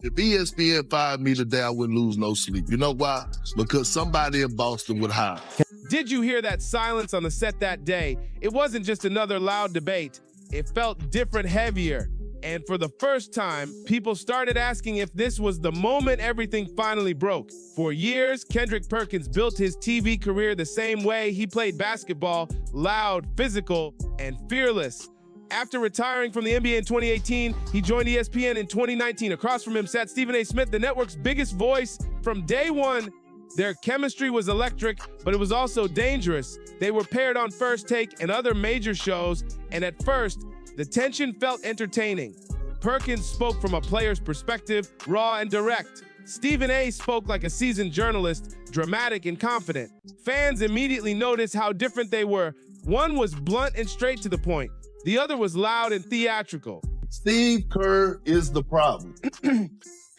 If ESPN fired me today, I wouldn't lose no sleep. You know why? Because somebody in Boston would hire. Did you hear that silence on the set that day? It wasn't just another loud debate. It felt different, heavier. And for the first time, people started asking if this was the moment everything finally broke. For years, Kendrick Perkins built his TV career the same way. He played basketball, loud, physical, and fearless. After retiring from the NBA in 2018, he joined ESPN in 2019. Across from him sat Stephen A. Smith, the network's biggest voice. From day one, their chemistry was electric, but it was also dangerous. They were paired on First Take and other major shows, and at first, the tension felt entertaining. Perkins spoke from a player's perspective, raw and direct. Stephen A. spoke like a seasoned journalist, dramatic and confident. Fans immediately noticed how different they were. One was blunt and straight to the point. The other was loud and theatrical. Steve Kerr is the problem.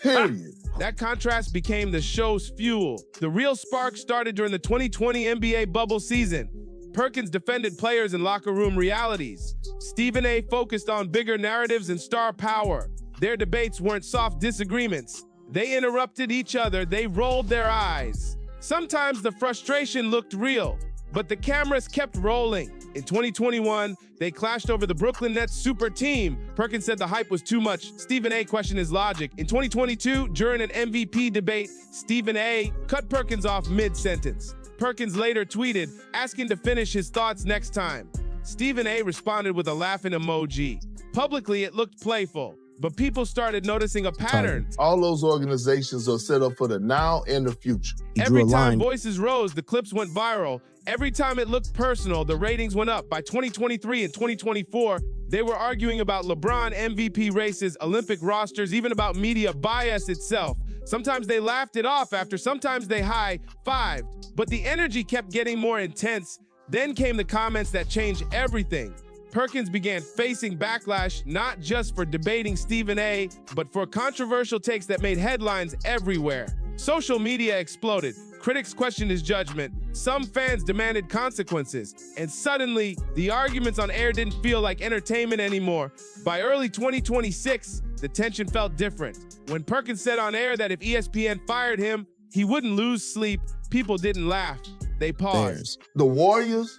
Period. That contrast became the show's fuel. The real spark started during the 2020 NBA bubble season. Perkins defended players in locker room realities. Stephen A. focused on bigger narratives and star power. Their debates weren't soft disagreements. They interrupted each other. They rolled their eyes. Sometimes the frustration looked real, but the cameras kept rolling. In 2021, they clashed over the Brooklyn Nets super team. Perkins said the hype was too much. Stephen A. questioned his logic. In 2022, during an MVP debate, Stephen A. cut Perkins off mid-sentence. Perkins later tweeted, asking to finish his thoughts next time. Stephen A. responded with a laughing emoji. Publicly, it looked playful, but people started noticing a pattern. All those organizations are set up for the now and the future. Every time voices rose, the clips went viral. Every time it looked personal, the ratings went up. By 2023 and 2024, they were arguing about LeBron MVP races, Olympic rosters, even about media bias itself. Sometimes they laughed it off after, sometimes they high-fived. But the energy kept getting more intense. Then came the comments that changed everything. Perkins began facing backlash, not just for debating Stephen A., but for controversial takes that made headlines everywhere. Social media exploded. Critics questioned his judgment. Some fans demanded consequences. And suddenly, the arguments on air didn't feel like entertainment anymore. By early 2026, the tension felt different. When Perkins said on air that if ESPN fired him, he wouldn't lose sleep, people didn't laugh. They paused. The Warriors,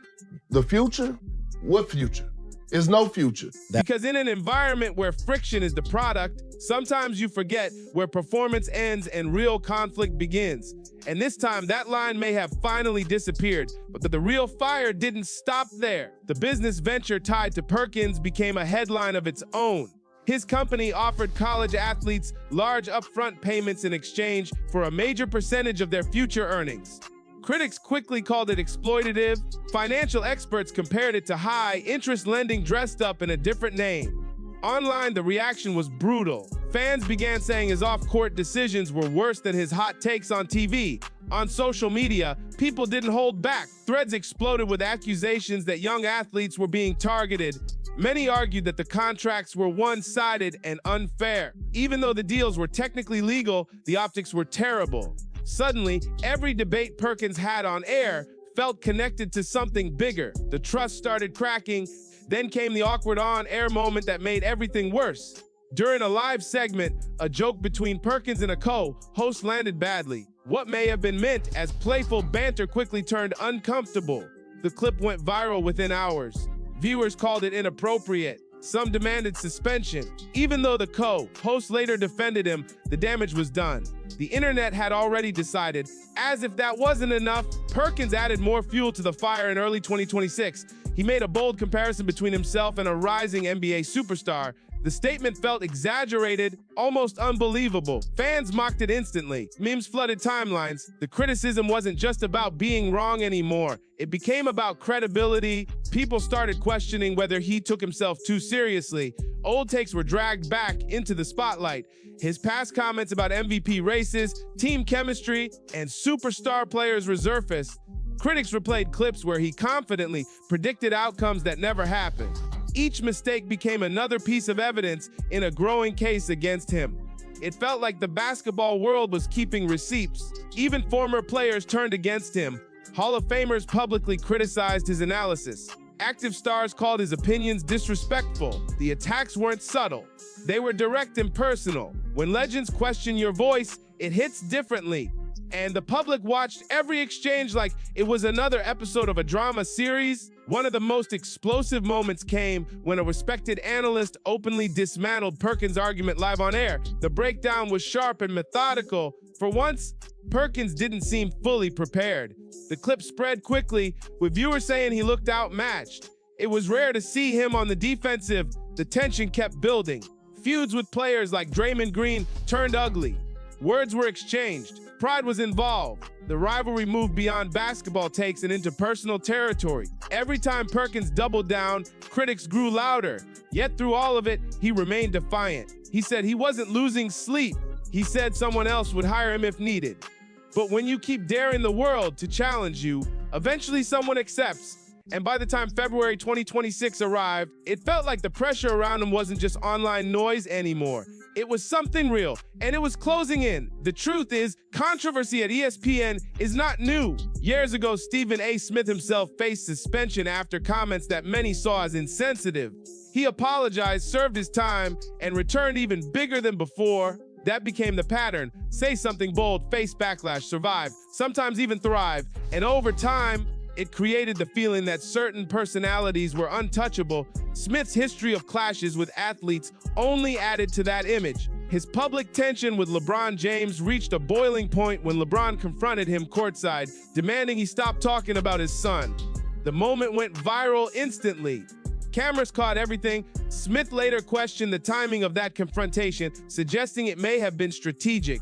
the future? What future? There's no future. Because in an environment where friction is the product, sometimes you forget where performance ends and real conflict begins. And this time, that line may have finally disappeared, but the real fire didn't stop there. The business venture tied to Perkins became a headline of its own. His company offered college athletes large upfront payments in exchange for a major percentage of their future earnings. Critics quickly called it exploitative. Financial experts compared it to high-interest lending dressed up in a different name. Online, the reaction was brutal. Fans began saying his off-court decisions were worse than his hot takes on TV. On social media, people didn't hold back. Threads exploded with accusations that young athletes were being targeted. Many argued that the contracts were one-sided and unfair. Even though the deals were technically legal, the optics were terrible. Suddenly, every debate Perkins had on air felt connected to something bigger. The trust started cracking. Then came the awkward on-air moment that made everything worse. During a live segment, a joke between Perkins and a co-host landed badly. What may have been meant as playful banter quickly turned uncomfortable. The clip went viral within hours. Viewers called it inappropriate. Some demanded suspension. Even though the co-host later defended him, the damage was done. The internet had already decided. As if that wasn't enough, Perkins added more fuel to the fire in early 2026. He made a bold comparison between himself and a rising NBA superstar. The statement felt exaggerated, almost unbelievable. Fans mocked it instantly. Memes flooded timelines. The criticism wasn't just about being wrong anymore. It became about credibility. People started questioning whether he took himself too seriously. Old takes were dragged back into the spotlight. His past comments about MVP races, team chemistry, and superstar players resurfaced. Critics replayed clips where he confidently predicted outcomes that never happened. Each mistake became another piece of evidence in a growing case against him. It felt like the basketball world was keeping receipts. Even former players turned against him. Hall of Famers publicly criticized his analysis. Active stars called his opinions disrespectful. The attacks weren't subtle. They were direct and personal. When legends question your voice, it hits differently. And the public watched every exchange like it was another episode of a drama series. One of the most explosive moments came when a respected analyst openly dismantled Perkins' argument live on air. The breakdown was sharp and methodical. For once, Perkins didn't seem fully prepared. The clip spread quickly, with viewers saying he looked outmatched. It was rare to see him on the defensive. The tension kept building. Feuds with players like Draymond Green turned ugly. Words were exchanged. Pride was involved. The rivalry moved beyond basketball takes and into personal territory. Every time Perkins doubled down, critics grew louder. Yet through all of it, he remained defiant. He said he wasn't losing sleep. He said someone else would hire him if needed. But when you keep daring the world to challenge you, eventually someone accepts. And by the time February 2026 arrived, it felt like the pressure around him wasn't just online noise anymore. It was something real, and it was closing in. The truth is, controversy at ESPN is not new. Years ago, Stephen A. Smith himself faced suspension after comments that many saw as insensitive. He apologized, served his time, and returned even bigger than before. That became the pattern. Say something bold, face backlash, survive, sometimes even thrive. And over time, it created the feeling that certain personalities were untouchable. Smith's history of clashes with athletes only added to that image. His public tension with LeBron James reached a boiling point when LeBron confronted him courtside, demanding he stop talking about his son. The moment went viral instantly. Cameras caught everything. Smith later questioned the timing of that confrontation, suggesting it may have been strategic.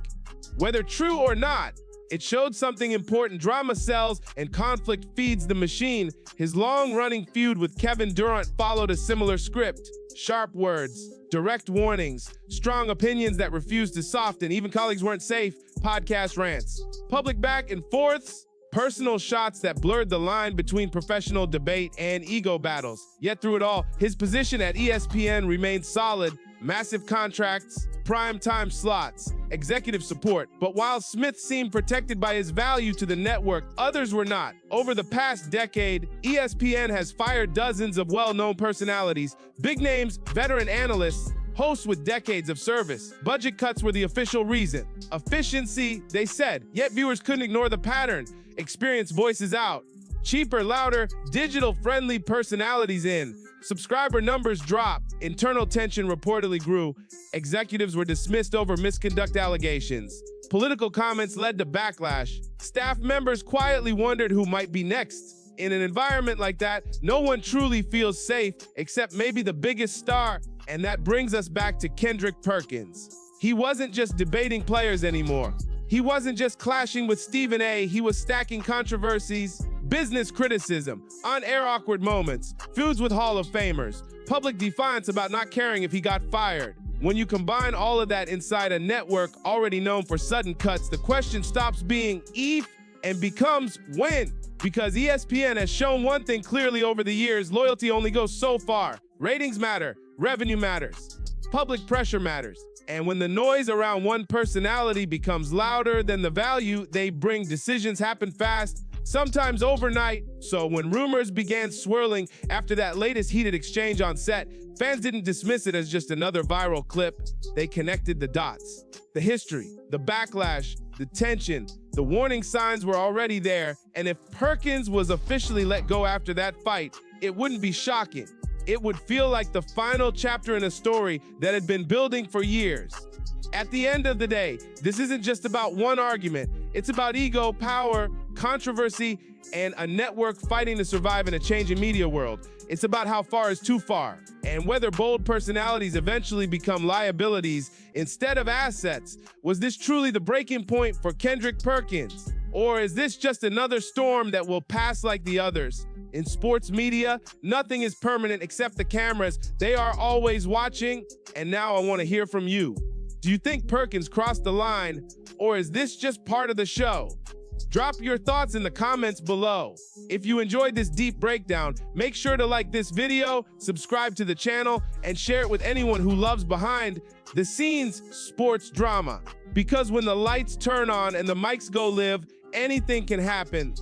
Whether true or not, it showed something important. Drama sells and conflict feeds the machine. His long-running feud with Kevin Durant followed a similar script. Sharp words, direct warnings, strong opinions that refused to soften. Even colleagues weren't safe. Podcast rants, public back and forths, personal shots that blurred the line between professional debate and ego battles. Yet through it all, his position at ESPN remained solid. Massive contracts, prime-time slots, executive support. But while Smith seemed protected by his value to the network, others were not. Over the past decade, ESPN has fired dozens of well-known personalities, big names, veteran analysts, hosts with decades of service. Budget cuts were the official reason. Efficiency, they said, yet viewers couldn't ignore the pattern. Experienced voices out. Cheaper, louder, digital-friendly personalities in. Subscriber numbers dropped. Internal tension reportedly grew. Executives were dismissed over misconduct allegations. Political comments led to backlash. Staff members quietly wondered who might be next. In an environment like that, no one truly feels safe except maybe the biggest star. And that brings us back to Kendrick Perkins. He wasn't just debating players anymore. He wasn't just clashing with Stephen A. He was stacking controversies, business criticism, on-air awkward moments, feuds with Hall of Famers, public defiance about not caring if he got fired. When you combine all of that inside a network already known for sudden cuts, the question stops being if and becomes when. Because ESPN has shown one thing clearly over the years: loyalty only goes so far. Ratings matter, revenue matters, public pressure matters. And when the noise around one personality becomes louder than the value they bring, decisions happen fast, sometimes overnight. So when rumors began swirling after that latest heated exchange on set, fans didn't dismiss it as just another viral clip. They connected the dots. The history, the backlash, the tension, the warning signs were already there. And if Perkins was officially let go after that fight, it wouldn't be shocking. It would feel like the final chapter in a story that had been building for years. At the end of the day, this isn't just about one argument. It's about ego, power, controversy, and a network fighting to survive in a changing media world. It's about how far is too far, and whether bold personalities eventually become liabilities instead of assets. Was this truly the breaking point for Kendrick Perkins? Or is this just another storm that will pass like the others? In sports media, nothing is permanent except the cameras. They are always watching, and now I want to hear from you. Do you think Perkins crossed the line, or is this just part of the show? Drop your thoughts in the comments below. If you enjoyed this deep breakdown, make sure to like this video, subscribe to the channel, and share it with anyone who loves behind the scenes sports drama. Because when the lights turn on and the mics go live, anything can happen.